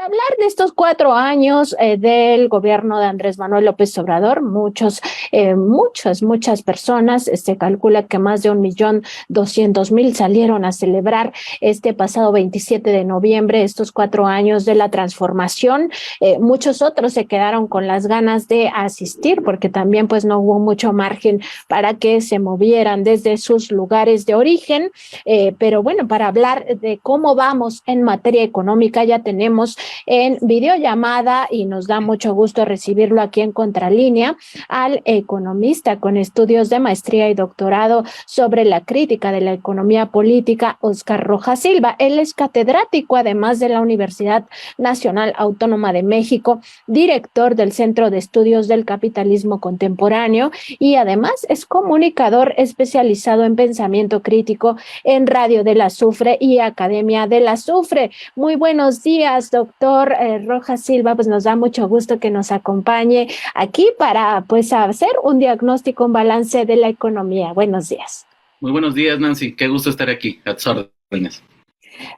Para hablar de estos 4 años del gobierno de Andrés Manuel López Obrador, muchas personas, se calcula que más de 1.200.000 salieron a celebrar este pasado 27 de noviembre estos 4 años de la transformación. Muchos otros se quedaron con las ganas de asistir porque también pues no hubo mucho margen para que se movieran desde sus lugares de origen. Pero bueno, para hablar de cómo vamos en materia económica, ya tenemos en videollamada y nos da mucho gusto recibirlo aquí en Contralínea al economista con estudios de maestría y doctorado sobre la crítica de la economía política, Óscar Rojas Silva. Él es catedrático, además de la Universidad Nacional Autónoma de México, director del Centro de Estudios del Capitalismo Contemporáneo y además es comunicador especializado en pensamiento crítico en Radio del Azufre y Academia del Azufre. Muy buenos días, doctor Rojas Silva. Pues nos da mucho gusto que nos acompañe aquí para pues hacer un diagnóstico, un balance de la economía. Buenos días. Muy buenos días, Nancy. Qué gusto estar aquí. A tus órdenes.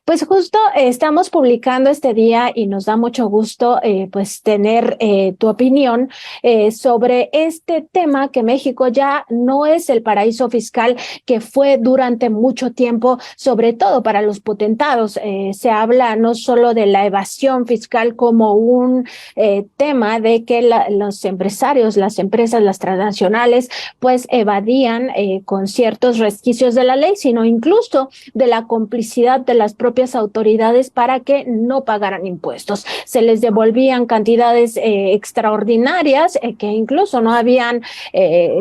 Pues justo estamos publicando este día y nos da mucho gusto pues tener tu opinión sobre este tema, que México ya no es el paraíso fiscal que fue durante mucho tiempo, sobre todo para los potentados. Se habla no solo de la evasión fiscal como un tema de que los empresarios, las empresas, las transnacionales pues evadían con ciertos resquicios de la ley, sino incluso de la complicidad de las propias autoridades para que no pagaran impuestos. Se les devolvían cantidades extraordinarias que incluso no habían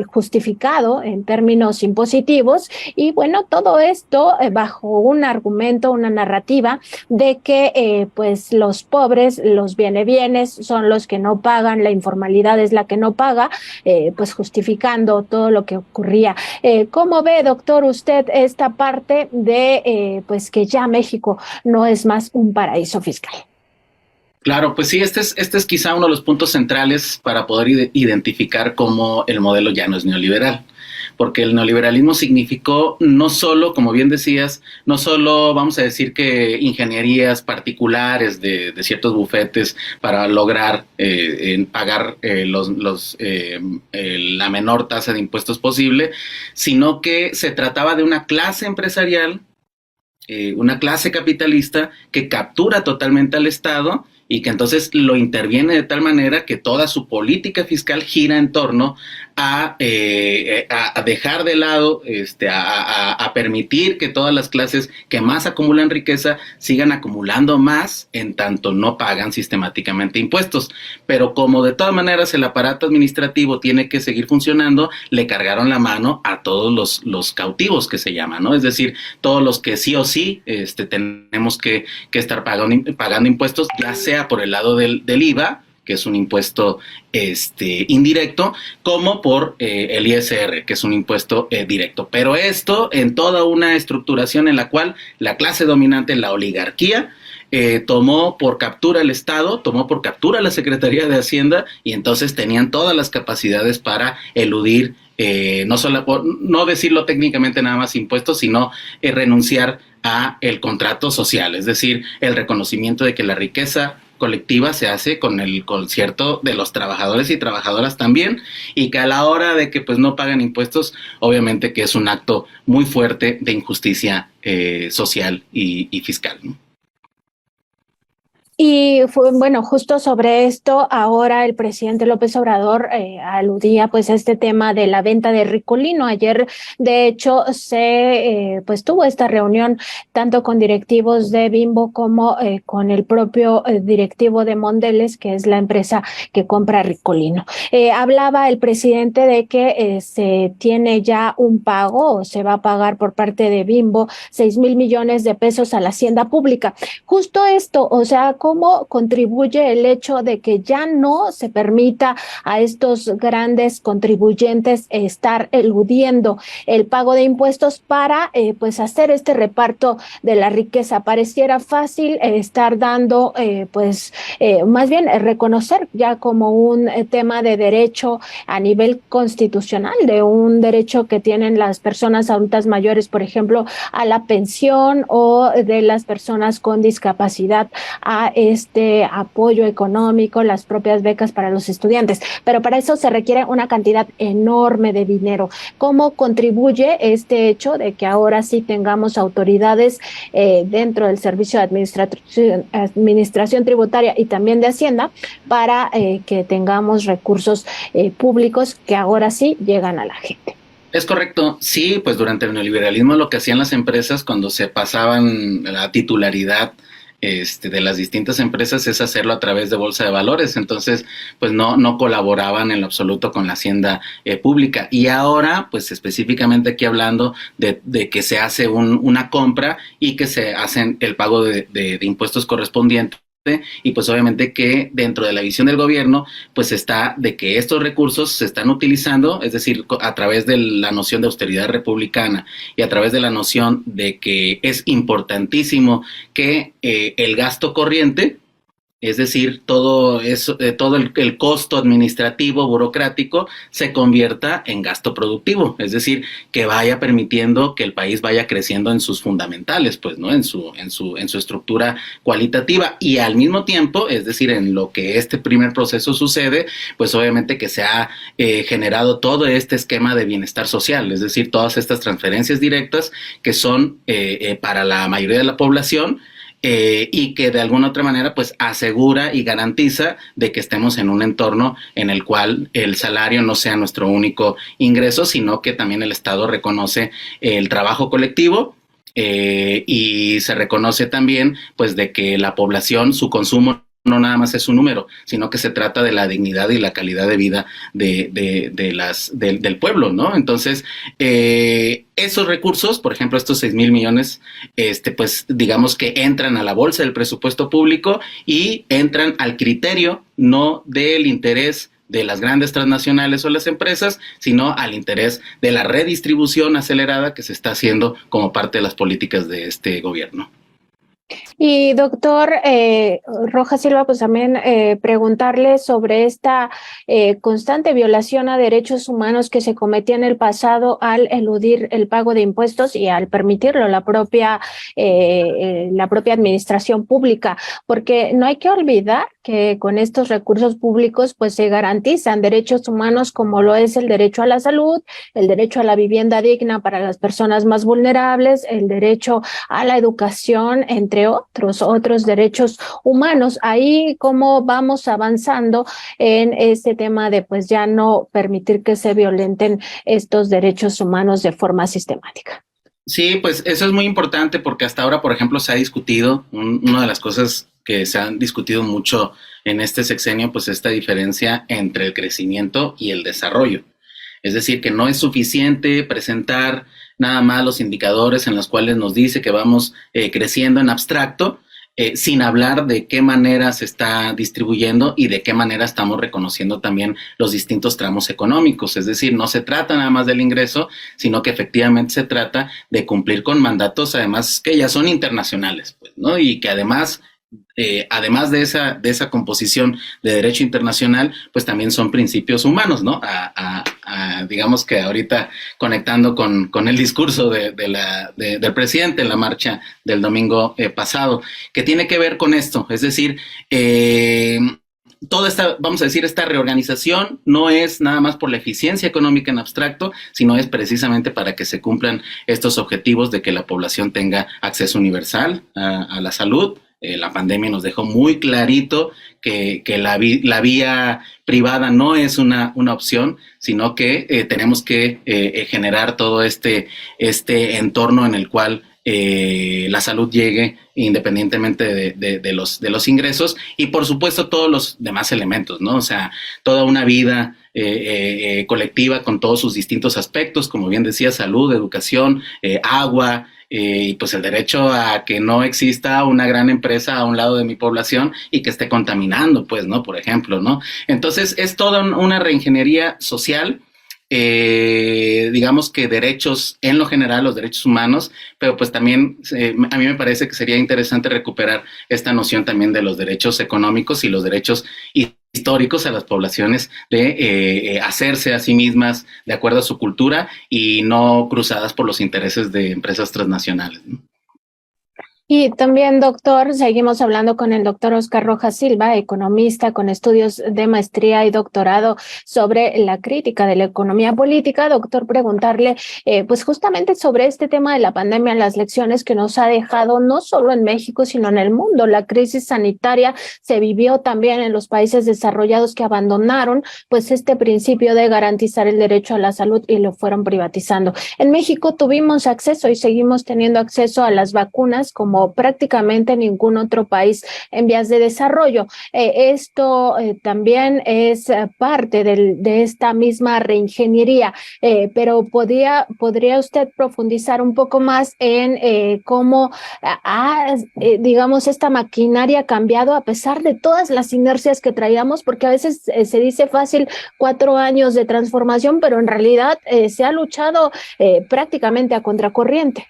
justificado en términos impositivos, y bueno, todo esto bajo un argumento, una narrativa de que pues los pobres, los bienes son los que no pagan, la informalidad es la que no paga, pues justificando todo lo que ocurría. ¿Cómo ve, doctor, usted esta parte de pues que ya México no es más un paraíso fiscal? Claro, pues sí, este es quizá uno de los puntos centrales para poder identificar cómo el modelo ya no es neoliberal. Porque el neoliberalismo significó no solo, como bien decías, no solo, vamos a decir, que ingenierías particulares de ciertos bufetes para lograr pagar la menor tasa de impuestos posible, sino que se trataba de una clase empresarial, una clase capitalista que captura totalmente al Estado y que entonces lo interviene de tal manera que toda su política fiscal gira en torno a dejar de lado, a permitir que todas las clases que más acumulan riqueza sigan acumulando más, en tanto no pagan sistemáticamente impuestos. Pero como de todas maneras el aparato administrativo tiene que seguir funcionando, le cargaron la mano a todos los cautivos, que se llaman, ¿no? Es decir, todos los que sí o sí tenemos que estar pagando impuestos, ya sea por el lado del IVA, que es un impuesto indirecto, como por el ISR, que es un impuesto directo. Pero esto en toda una estructuración en la cual la clase dominante, la oligarquía, tomó por captura el Estado, tomó por captura la Secretaría de Hacienda, y entonces tenían todas las capacidades para eludir, no decirlo técnicamente nada más impuestos, sino renunciar a el contrato social, es decir, el reconocimiento de que la riqueza colectiva se hace con el concierto de los trabajadores y trabajadoras también, y que a la hora de que pues no pagan impuestos, obviamente que es un acto muy fuerte de injusticia social y fiscal, ¿no? Y bueno, justo sobre esto, ahora el presidente López Obrador aludía pues a este tema de la venta de Ricolino. Ayer, de hecho, pues tuvo esta reunión tanto con directivos de Bimbo como con el propio directivo de Mondelez, que es la empresa que compra Ricolino. Hablaba el presidente de que se tiene ya un pago, o se va a pagar por parte de Bimbo 6,000 millones de pesos a la hacienda pública. Justo esto, o sea, ¿cómo contribuye el hecho de que ya no se permita a estos grandes contribuyentes estar eludiendo el pago de impuestos para pues hacer este reparto de la riqueza? Pareciera fácil estar dando más bien reconocer ya como un tema de derecho a nivel constitucional, de un derecho que tienen las personas adultas mayores, por ejemplo, a la pensión, o de las personas con discapacidad a este apoyo económico, las propias becas para los estudiantes, pero para eso se requiere una cantidad enorme de dinero. ¿Cómo contribuye este hecho de que ahora sí tengamos autoridades dentro del Servicio de Administración Tributaria y también de Hacienda para que tengamos recursos públicos que ahora sí llegan a la gente? Es correcto, sí, pues durante el neoliberalismo lo que hacían las empresas cuando se pasaban la titularidad de las distintas empresas es hacerlo a través de bolsa de valores, entonces pues no colaboraban en lo absoluto con la hacienda pública. Y ahora, pues específicamente aquí hablando de que se hace una compra y que se hacen el pago de impuestos correspondientes, y pues obviamente que dentro de la visión del gobierno pues está de que estos recursos se están utilizando, es decir, a través de la noción de austeridad republicana y a través de la noción de que es importantísimo que el gasto corriente, es decir, todo eso, todo el costo administrativo, burocrático, se convierta en gasto productivo, es decir, que vaya permitiendo que el país vaya creciendo en sus fundamentales, pues, ¿no? En su estructura cualitativa, y al mismo tiempo, es decir, en lo que este primer proceso sucede, pues obviamente que se ha generado todo este esquema de bienestar social, es decir, todas estas transferencias directas que son para la mayoría de la población, y que de alguna otra manera pues asegura y garantiza de que estemos en un entorno en el cual el salario no sea nuestro único ingreso, sino que también el Estado reconoce el trabajo colectivo, y se reconoce también pues de que la población, su consumo no nada más es un número, sino que se trata de la dignidad y la calidad de vida del pueblo, ¿no? Entonces, esos recursos, por ejemplo, estos 6,000 millones, pues digamos que entran a la bolsa del presupuesto público y entran al criterio no del interés de las grandes transnacionales o las empresas, sino al interés de la redistribución acelerada que se está haciendo como parte de las políticas de este gobierno. Y doctor Rojas Silva, pues también preguntarle sobre esta constante violación a derechos humanos que se cometía en el pasado al eludir el pago de impuestos y al permitirlo la propia administración pública, porque no hay que olvidar que con estos recursos públicos pues se garantizan derechos humanos como lo es el derecho a la salud, el derecho a la vivienda digna para las personas más vulnerables, el derecho a la educación, entre otros derechos humanos. Ahí cómo vamos avanzando en este tema de pues ya no permitir que se violenten estos derechos humanos de forma sistemática. Sí, pues eso es muy importante porque hasta ahora, por ejemplo, se ha discutido, una de las cosas que se han discutido mucho en este sexenio, pues esta diferencia entre el crecimiento y el desarrollo. Es decir, que no es suficiente presentar nada más los indicadores en los cuales nos dice que vamos creciendo en abstracto, sin hablar de qué manera se está distribuyendo y de qué manera estamos reconociendo también los distintos tramos económicos. Es decir, no se trata nada más del ingreso, sino que efectivamente se trata de cumplir con mandatos, además que ya son internacionales, pues, ¿no? Y que además de esa composición de derecho internacional, pues también son principios humanos, ¿no? Digamos que ahorita conectando con el discurso del presidente en la marcha del domingo pasado, que tiene que ver con esto, es decir, toda esta, vamos a decir, esta reorganización no es nada más por la eficiencia económica en abstracto, sino es precisamente para que se cumplan estos objetivos de que la población tenga acceso universal a la salud. La pandemia nos dejó muy clarito que la vía privada no es una opción, sino que tenemos que generar todo este entorno en el cual la salud llegue independientemente de los ingresos, y por supuesto todos los demás elementos, ¿no? O sea, toda una vida colectiva con todos sus distintos aspectos, como bien decía, salud, educación, agua, y pues el derecho a que no exista una gran empresa a un lado de mi población y que esté contaminando, pues, ¿no? Por ejemplo, ¿no? Entonces es toda una reingeniería social, digamos que derechos en lo general, los derechos humanos, pero pues también a mí me parece que sería interesante recuperar esta noción también de los derechos económicos y los derechos históricos a las poblaciones de hacerse a sí mismas de acuerdo a su cultura y no cruzadas por los intereses de empresas transnacionales, ¿no? Y también, doctor, seguimos hablando con el doctor Oscar Rojas Silva, economista con estudios de maestría y doctorado sobre la crítica de la economía política. Doctor, preguntarle, pues justamente sobre este tema de la pandemia, las lecciones que nos ha dejado no solo en México, sino en el mundo. La crisis sanitaria se vivió también en los países desarrollados que abandonaron, pues, este principio de garantizar el derecho a la salud y lo fueron privatizando. En México tuvimos acceso y seguimos teniendo acceso a las vacunas como prácticamente ningún otro país en vías de desarrollo. Esto también es parte de esta misma reingeniería, pero podría usted profundizar un poco más en cómo digamos, esta maquinaria ha cambiado a pesar de todas las inercias que traíamos, porque a veces se dice fácil 4 años de transformación, pero en realidad se ha luchado prácticamente a contracorriente.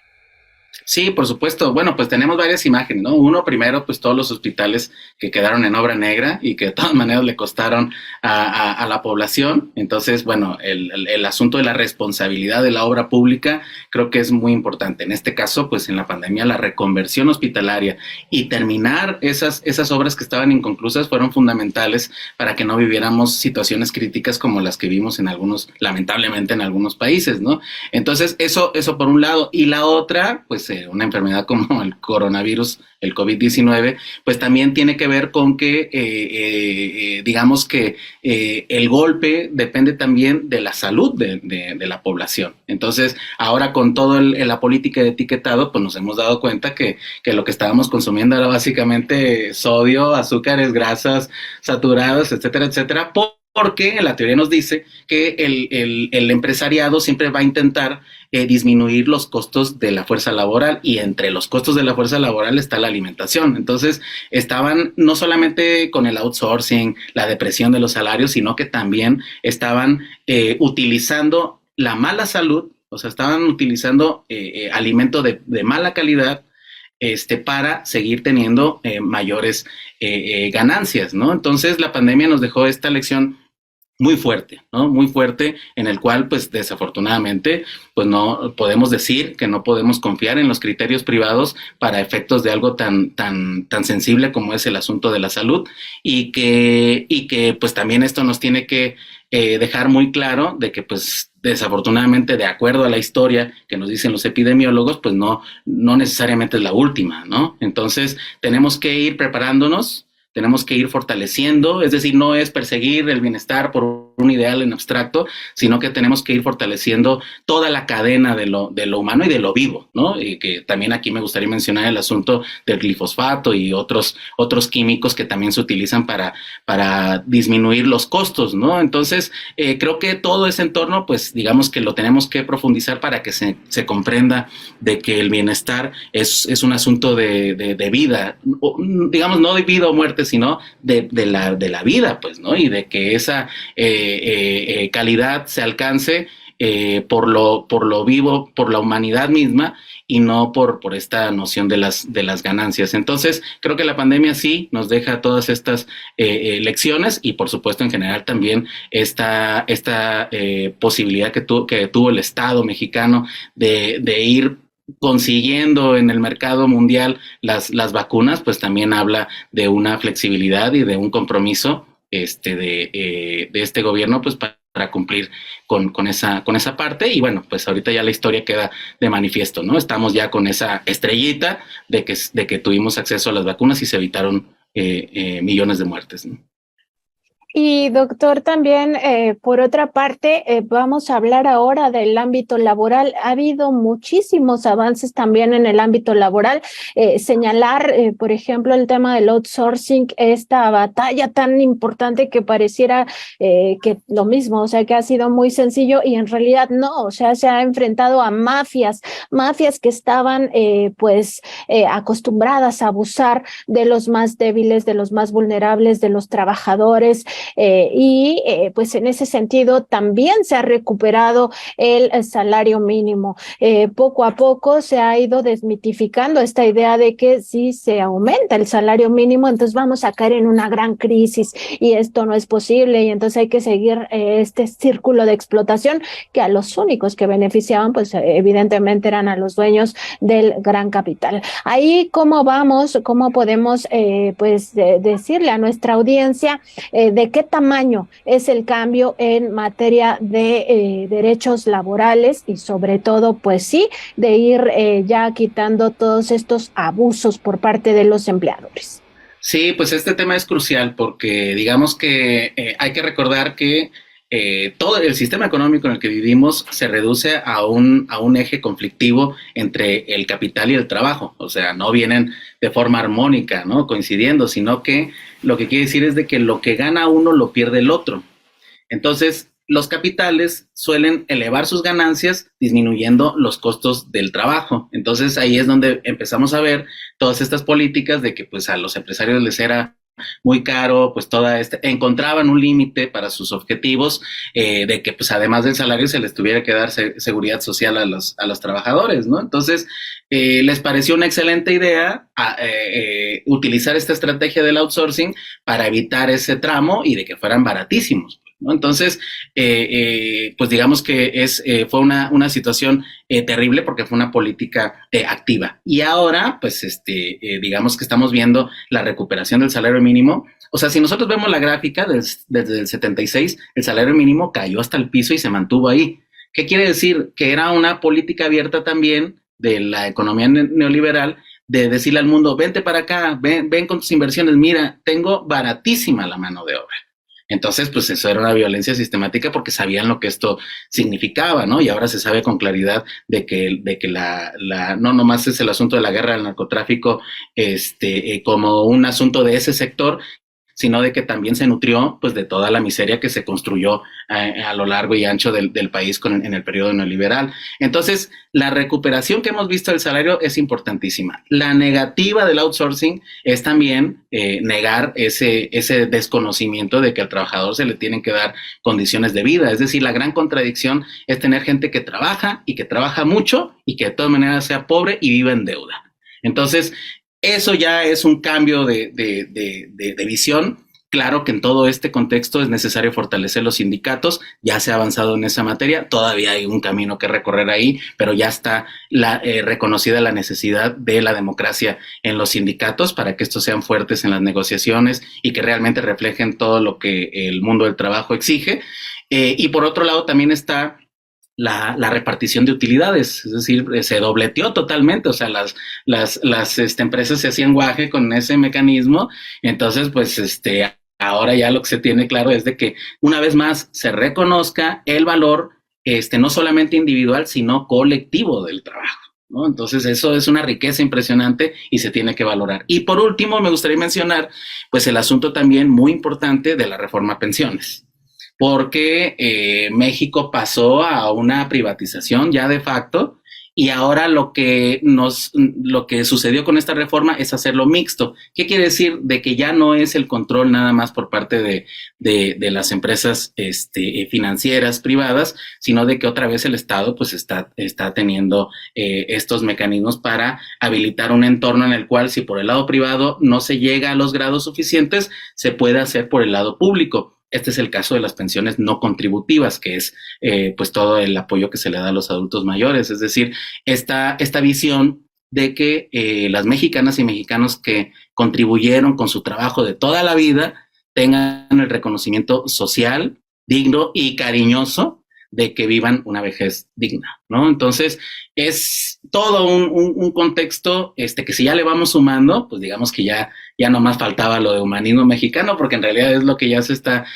Sí, por supuesto. Bueno, pues tenemos varias imágenes, ¿no? Uno, primero, pues todos los hospitales que quedaron en obra negra y que de todas maneras le costaron a la población. Entonces, bueno, el asunto de la responsabilidad de la obra pública creo que es muy importante. En este caso, pues en la pandemia, la reconversión hospitalaria y terminar esas obras que estaban inconclusas fueron fundamentales para que no viviéramos situaciones críticas como las que vimos en algunos, lamentablemente en algunos países, ¿no? Entonces, eso por un lado. Y la otra, pues una enfermedad como el coronavirus, el COVID-19, pues también tiene que ver con que, digamos que el golpe depende también de la salud de la población. Entonces, ahora con todo la política de etiquetado, pues nos hemos dado cuenta que lo que estábamos consumiendo era básicamente sodio, azúcares, grasas saturadas, etcétera, etcétera, porque la teoría nos dice que el empresariado siempre va a intentar disminuir los costos de la fuerza laboral, y entre los costos de la fuerza laboral está la alimentación. Entonces estaban no solamente con el outsourcing, la depresión de los salarios, sino que también estaban utilizando la mala salud, o sea, estaban utilizando alimento de mala calidad para seguir teniendo mayores ganancias, ¿no? Entonces la pandemia nos dejó esta lección muy fuerte, ¿no? Muy fuerte, en el cual, pues, desafortunadamente, pues no podemos decir que no podemos confiar en los criterios privados para efectos de algo tan sensible como es el asunto de la salud, y que pues también esto nos tiene que dejar muy claro de que, pues, desafortunadamente, de acuerdo a la historia que nos dicen los epidemiólogos, pues no necesariamente es la última, ¿no? Entonces, tenemos que ir preparándonos, tenemos que ir fortaleciendo, es decir, no es perseguir el bienestar por un ideal en abstracto, sino que tenemos que ir fortaleciendo toda la cadena de lo humano y de lo vivo, ¿no? Y que también aquí me gustaría mencionar el asunto del glifosfato y otros químicos que también se utilizan para disminuir los costos, ¿no? Entonces, creo que todo ese entorno, pues, digamos que lo tenemos que profundizar para que se comprenda de que el bienestar es un asunto de vida, digamos, no de vida o muerte, sino de la vida, pues, ¿no? Y de que esa calidad se alcance por lo vivo, por la humanidad misma, y no por esta noción de las ganancias. Entonces, creo que la pandemia sí nos deja todas estas lecciones, y por supuesto en general también esta posibilidad que tuvo el Estado mexicano de ir consiguiendo en el mercado mundial las vacunas, pues también habla de una flexibilidad y de un compromiso de este gobierno, pues para cumplir con esa parte. Y bueno, pues ahorita ya la historia queda de manifiesto, ¿no? Estamos ya con esa estrellita de que tuvimos acceso a las vacunas y se evitaron millones de muertes, ¿no? Y doctor, también por otra parte, vamos a hablar ahora del ámbito laboral. Ha habido muchísimos avances también en el ámbito laboral. Señalar, por ejemplo, el tema del outsourcing, esta batalla tan importante que pareciera que lo mismo, o sea, que ha sido muy sencillo, y en realidad no, o sea, se ha enfrentado a mafias que estaban acostumbradas a abusar de los más débiles, de los más vulnerables, de los trabajadores. Pues en ese sentido también se ha recuperado el salario mínimo. Poco a poco se ha ido desmitificando esta idea de que si se aumenta el salario mínimo, entonces vamos a caer en una gran crisis y esto no es posible y entonces hay que seguir este círculo de explotación que a los únicos que beneficiaban, pues evidentemente eran a los dueños del gran capital. Ahí, ¿cómo vamos? ¿Cómo podemos decirle a nuestra audiencia de qué tamaño es el cambio en materia de derechos laborales y sobre todo, pues sí, de ir ya quitando todos estos abusos por parte de los empleadores? Sí, pues este tema es crucial porque digamos que hay que recordar que todo el sistema económico en el que vivimos se reduce a un eje conflictivo entre el capital y el trabajo. O sea, no vienen de forma armónica, ¿no? Coincidiendo, sino que lo que quiere decir es de que lo que gana uno lo pierde el otro. Entonces, los capitales suelen elevar sus ganancias disminuyendo los costos del trabajo. Entonces, ahí es donde empezamos a ver todas estas políticas de que pues a los empresarios les era muy caro, pues encontraban un límite para sus objetivos, de que pues además del salario se les tuviera que dar seguridad social a los trabajadores, ¿no? Entonces, les pareció una excelente idea utilizar esta estrategia del outsourcing para evitar ese tramo y de que fueran baratísimos, ¿no? Entonces, pues digamos que fue una situación terrible porque fue una política activa. Y ahora, pues digamos que estamos viendo la recuperación del salario mínimo. O sea, si nosotros vemos la gráfica desde el 76, el salario mínimo cayó hasta el piso y se mantuvo ahí. ¿Qué quiere decir? Que era una política abierta también de la economía neoliberal, de decirle al mundo, vente para acá, ven con tus inversiones, mira, tengo baratísima la mano de obra. Entonces, pues eso era una violencia sistemática porque sabían lo que esto significaba, ¿no? Y ahora se sabe con claridad de que no nomás es el asunto de la guerra del narcotráfico, como un asunto de ese sector, sino de que también se nutrió pues de toda la miseria que se construyó a lo largo y ancho del país en el periodo neoliberal. Entonces, la recuperación que hemos visto del salario es importantísima. La negativa del outsourcing es también negar ese desconocimiento de que al trabajador se le tienen que dar condiciones de vida. Es decir, la gran contradicción es tener gente que trabaja y que trabaja mucho y que de todas maneras sea pobre y viva en deuda. Entonces, eso ya es un cambio de visión. Claro que en todo este contexto es necesario fortalecer los sindicatos, ya se ha avanzado en esa materia, todavía hay un camino que recorrer ahí, pero ya está reconocida la necesidad de la democracia en los sindicatos para que estos sean fuertes en las negociaciones y que realmente reflejen todo lo que el mundo del trabajo exige. Y por otro lado también está la repartición de utilidades, es decir, se dobleteó totalmente, o sea, las empresas se hacían guaje con ese mecanismo, entonces, pues, ahora ya lo que se tiene claro es de que una vez más se reconozca el valor, no solamente individual, sino colectivo del trabajo, ¿no? Entonces, eso es una riqueza impresionante y se tiene que valorar. Y por último, me gustaría mencionar, pues, el asunto también muy importante de la reforma a pensiones, porque México pasó a una privatización ya de facto y ahora lo que sucedió con esta reforma es hacerlo mixto. ¿Qué quiere decir? De que ya no es el control nada más por parte de las empresas financieras privadas, sino de que otra vez el Estado pues está teniendo estos mecanismos para habilitar un entorno en el cual si por el lado privado no se llega a los grados suficientes, se puede hacer por el lado público. Este es el caso de las pensiones no contributivas, que es pues todo el apoyo que se le da a los adultos mayores. Es decir, esta visión de que las mexicanas y mexicanos que contribuyeron con su trabajo de toda la vida tengan el reconocimiento social, digno y cariñoso de que vivan una vejez digna, ¿no? Entonces, es todo un contexto que si ya le vamos sumando, pues digamos que ya nomás faltaba lo de humanismo mexicano, porque en realidad es lo que ya se está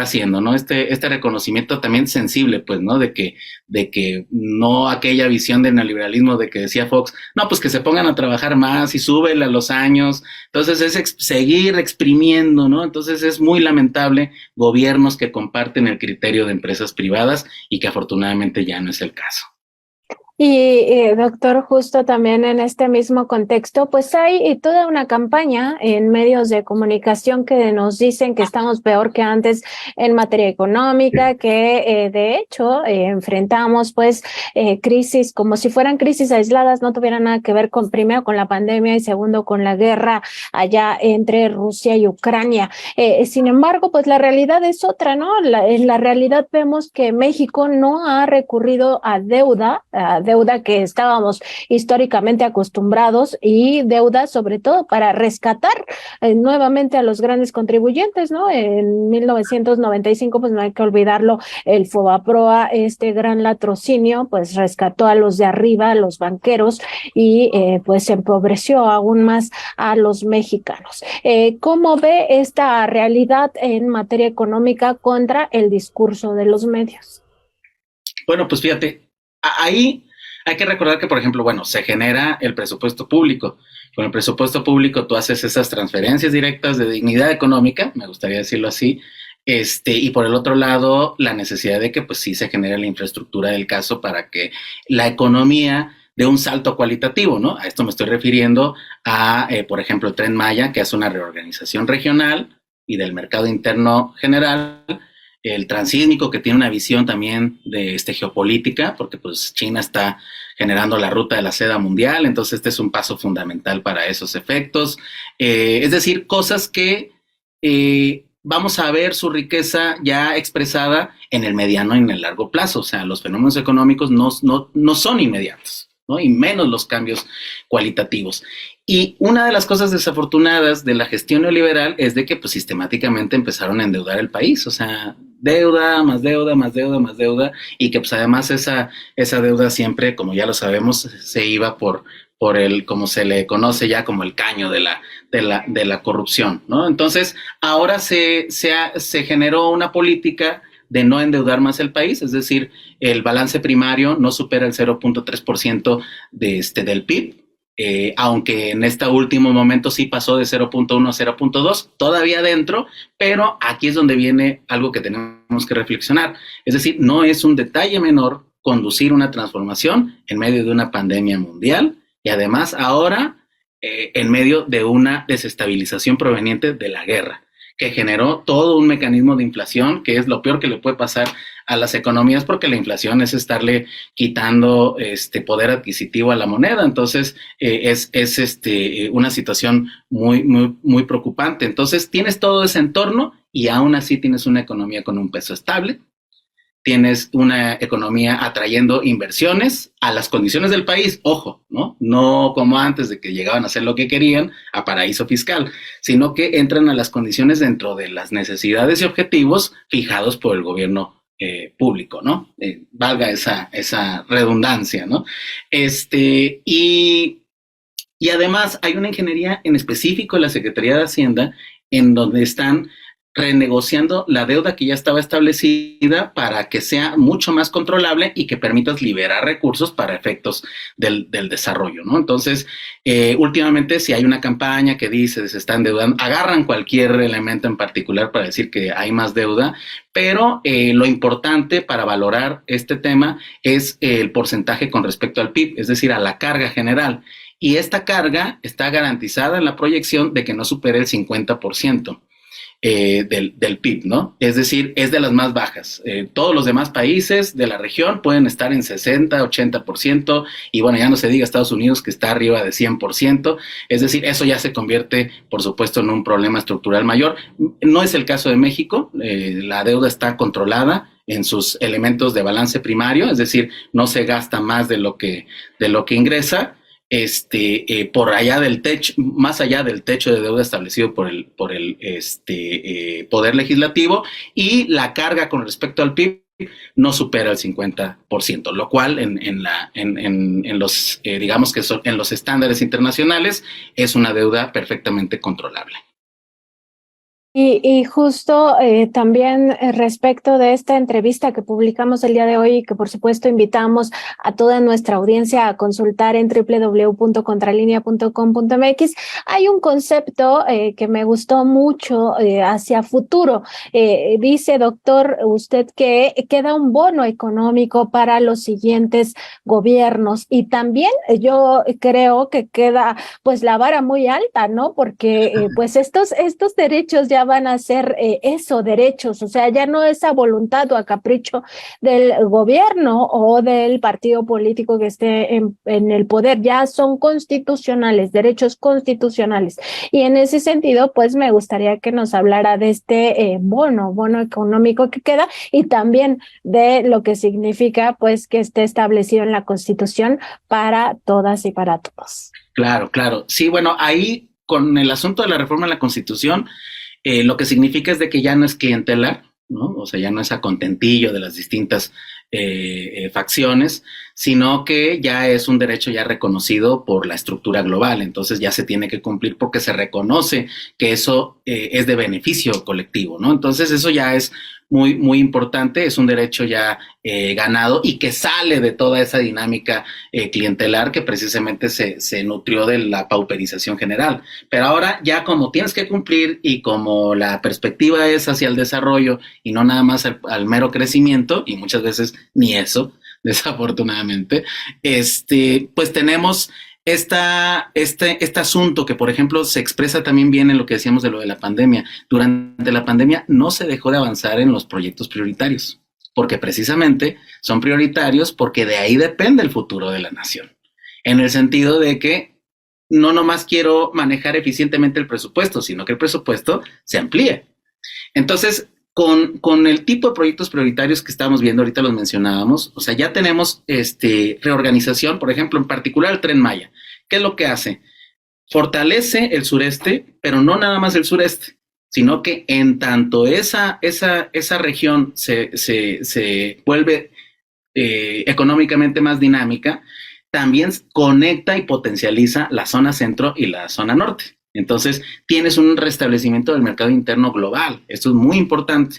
haciendo, ¿no? Este reconocimiento también sensible, pues, ¿no? De que no aquella visión del neoliberalismo de que decía Fox, no, pues que se pongan a trabajar más y súbele a los años. Entonces es seguir exprimiendo, ¿no? Entonces es muy lamentable gobiernos que comparten el criterio de empresas privadas y que afortunadamente ya no es el caso. Y doctor, justo también en este mismo contexto, pues hay toda una campaña en medios de comunicación que nos dicen que estamos peor que antes en materia económica, que de hecho enfrentamos pues crisis como si fueran crisis aisladas, no tuvieran nada que ver con primero con la pandemia y segundo con la guerra allá entre Rusia y Ucrania. Sin embargo, pues la realidad es otra, ¿no? En la realidad vemos que México no ha recurrido a deuda que estábamos históricamente acostumbrados y deuda sobre todo para rescatar nuevamente a los grandes contribuyentes, ¿no? En 1995, pues no hay que olvidarlo, el Fobaproa, este gran latrocinio, pues rescató a los de arriba, a los banqueros y pues empobreció aún más a los mexicanos. ¿Cómo ve esta realidad en materia económica contra el discurso de los medios? Bueno, pues fíjate, ahí hay que recordar que, por ejemplo, bueno, se genera el presupuesto público. Con el presupuesto público tú haces esas transferencias directas de dignidad económica, me gustaría decirlo así, y por el otro lado, la necesidad de que pues sí se genere la infraestructura del caso para que la economía dé un salto cualitativo, ¿no? A esto me estoy refiriendo a, por ejemplo, el Tren Maya, que hace una reorganización regional y del mercado interno general, el transísmico, que tiene una visión también de geopolítica, porque pues China está generando la ruta de la seda mundial, entonces este es un paso fundamental para esos efectos. Es decir, cosas que vamos a ver su riqueza ya expresada en el mediano y en el largo plazo, o sea, los fenómenos económicos no son inmediatos, ¿no? Y menos los cambios cualitativos. Y una de las cosas desafortunadas de la gestión neoliberal es de que pues sistemáticamente empezaron a endeudar el país, o sea, deuda, más deuda, más deuda, más deuda, y que pues además esa deuda siempre, como ya lo sabemos, se iba por el, como se le conoce ya como el caño de la corrupción, ¿no? Entonces, ahora se generó una política de no endeudar más el país, es decir, el balance primario no supera el 0.3% del PIB, aunque en este último momento sí pasó de 0.1 a 0.2, todavía dentro, pero aquí es donde viene algo que tenemos que reflexionar. Es decir, no es un detalle menor conducir una transformación en medio de una pandemia mundial y además ahora en medio de una desestabilización proveniente de la guerra, que generó todo un mecanismo de inflación, que es lo peor que le puede pasar a las economías, porque la inflación es estarle quitando poder adquisitivo a la moneda. Entonces, es una situación muy preocupante. Entonces, tienes todo ese entorno y aún así tienes una economía con un peso estable, tienes una economía atrayendo inversiones a las condiciones del país, ojo, ¿no? No como antes de que llegaban a hacer lo que querían a paraíso fiscal, sino que entran a las condiciones dentro de las necesidades y objetivos fijados por el gobierno público, ¿no? Valga esa redundancia, ¿no? Y además hay una ingeniería en específico en la Secretaría de Hacienda en donde están renegociando la deuda que ya estaba establecida para que sea mucho más controlable y que permitas liberar recursos para efectos del desarrollo, ¿no? Entonces, últimamente si hay una campaña que dice se está endeudando, agarran cualquier elemento en particular para decir que hay más deuda, pero lo importante para valorar este tema es el porcentaje con respecto al PIB, es decir, a la carga general. Y esta carga está garantizada en la proyección de que no supere el 50%. Del PIB, ¿no? Es decir, es de las más bajas. Todos los demás países de la región pueden estar en 60, 80%, y bueno, ya no se diga Estados Unidos que está arriba de 100%, es decir, eso ya se convierte, por supuesto, en un problema estructural mayor. No es el caso de México, la deuda está controlada en sus elementos de balance primario, es decir, no se gasta más de lo que ingresa, por allá del techo, más allá del techo de deuda establecido por el Poder Legislativo, y la carga con respecto al PIB no supera el 50%, lo cual en los, digamos que son, en los estándares internacionales es una deuda perfectamente controlable. Y justo también respecto de esta entrevista que publicamos el día de hoy y que por supuesto invitamos a toda nuestra audiencia a consultar en www.contralinea.com.mx, hay un concepto que me gustó mucho hacia futuro. Dice, doctor, usted que queda un bono económico para los siguientes gobiernos y también yo creo que queda pues la vara muy alta, ¿no? Porque pues estos derechos ya van a ser eso, derechos, o sea, ya no es a voluntad o a capricho del gobierno o del partido político que esté en el poder, ya son constitucionales, derechos constitucionales. Y en ese sentido, pues me gustaría que nos hablara de este bono económico que queda y también de lo que significa, pues, que esté establecido en la Constitución para todas y para todos. Claro, claro. Sí, bueno, ahí con el asunto de la reforma de la Constitución, lo que significa es de que ya no es clientelar, ¿no? O sea, ya no es a contentillo de las distintas facciones, sino que ya es un derecho ya reconocido por la estructura global. Entonces ya se tiene que cumplir porque se reconoce que eso es de beneficio colectivo, ¿no? Entonces eso ya es muy, muy importante, es un derecho ya ganado y que sale de toda esa dinámica clientelar que precisamente se nutrió de la pauperización general. Pero ahora ya como tienes que cumplir y como la perspectiva es hacia el desarrollo y no nada más al mero crecimiento, y muchas veces ni eso, desafortunadamente, pues tenemos este asunto que, por ejemplo, se expresa también bien en lo que decíamos de lo de la pandemia. Durante la pandemia no se dejó de avanzar en los proyectos prioritarios, porque precisamente son prioritarios porque de ahí depende el futuro de la nación. En el sentido de que no nomás quiero manejar eficientemente el presupuesto, sino que el presupuesto se amplíe. Entonces, con el tipo de proyectos prioritarios que estamos viendo, ahorita los mencionábamos, o sea, ya tenemos reorganización, por ejemplo, en particular el Tren Maya. ¿Qué es lo que hace? Fortalece el sureste, pero no nada más el sureste, sino que en tanto esa región se vuelve económicamente más dinámica, también conecta y potencializa la zona centro y la zona norte. Entonces, tienes un restablecimiento del mercado interno global. Esto es muy importante.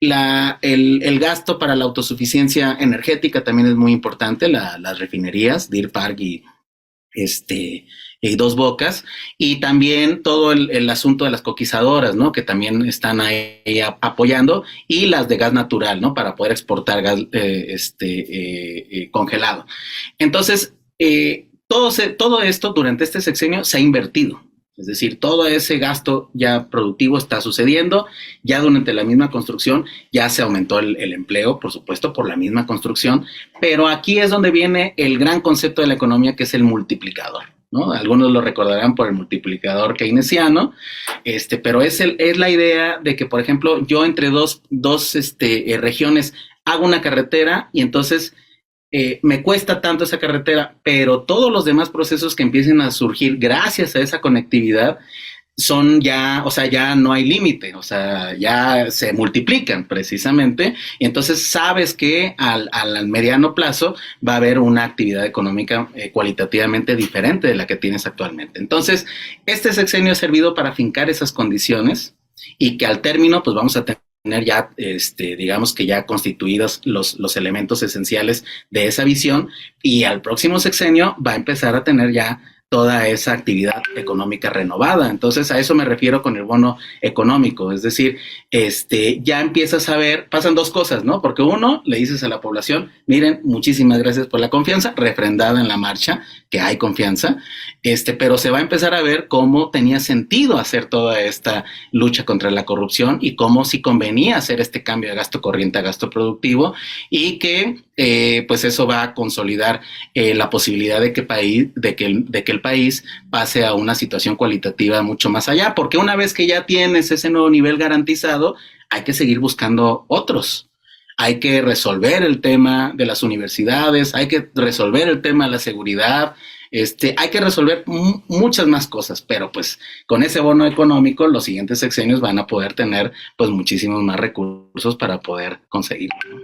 El gasto para la autosuficiencia energética también es muy importante. Las refinerías, Deer Park y Dos Bocas, y también todo el asunto de las coquizadoras, ¿no? Que también están ahí apoyando, y las de gas natural, ¿no? Para poder exportar gas congelado. Entonces, todo esto durante este sexenio se ha invertido. Es decir, todo ese gasto ya productivo está sucediendo, ya durante la misma construcción ya se aumentó el empleo, por supuesto, por la misma construcción, pero aquí es donde viene el gran concepto de la economía, que es el multiplicador, ¿no? Algunos lo recordarán por el multiplicador keynesiano, pero es la idea de que, por ejemplo, yo entre dos regiones hago una carretera y entonces me cuesta tanto esa carretera, pero todos los demás procesos que empiecen a surgir gracias a esa conectividad son ya, o sea, ya no hay límite, o sea, ya se multiplican precisamente, y entonces sabes que al mediano plazo va a haber una actividad económica cualitativamente diferente de la que tienes actualmente. Entonces, este sexenio ha servido para fincar esas condiciones y que al término, pues vamos a tener ya, digamos que ya constituidos los elementos esenciales de esa visión, y al próximo sexenio va a empezar a tener ya toda esa actividad económica renovada. Entonces, a eso me refiero con el bono económico, es decir, ya empiezas a ver, pasan dos cosas, ¿no? Porque uno, le dices a la población, miren, muchísimas gracias por la confianza, refrendada en la marcha, que hay confianza, pero se va a empezar a ver cómo tenía sentido hacer toda esta lucha contra la corrupción y cómo sí convenía hacer este cambio de gasto corriente a gasto productivo, y que pues eso va a consolidar la posibilidad de que el país pase a una situación cualitativa mucho más allá, porque una vez que ya tienes ese nuevo nivel garantizado, hay que seguir buscando otros. Hay que resolver el tema de las universidades, hay que resolver el tema de la seguridad, hay que resolver muchas más cosas, pero pues con ese bono económico los siguientes sexenios van a poder tener pues muchísimos más recursos para poder conseguirlo, ¿no?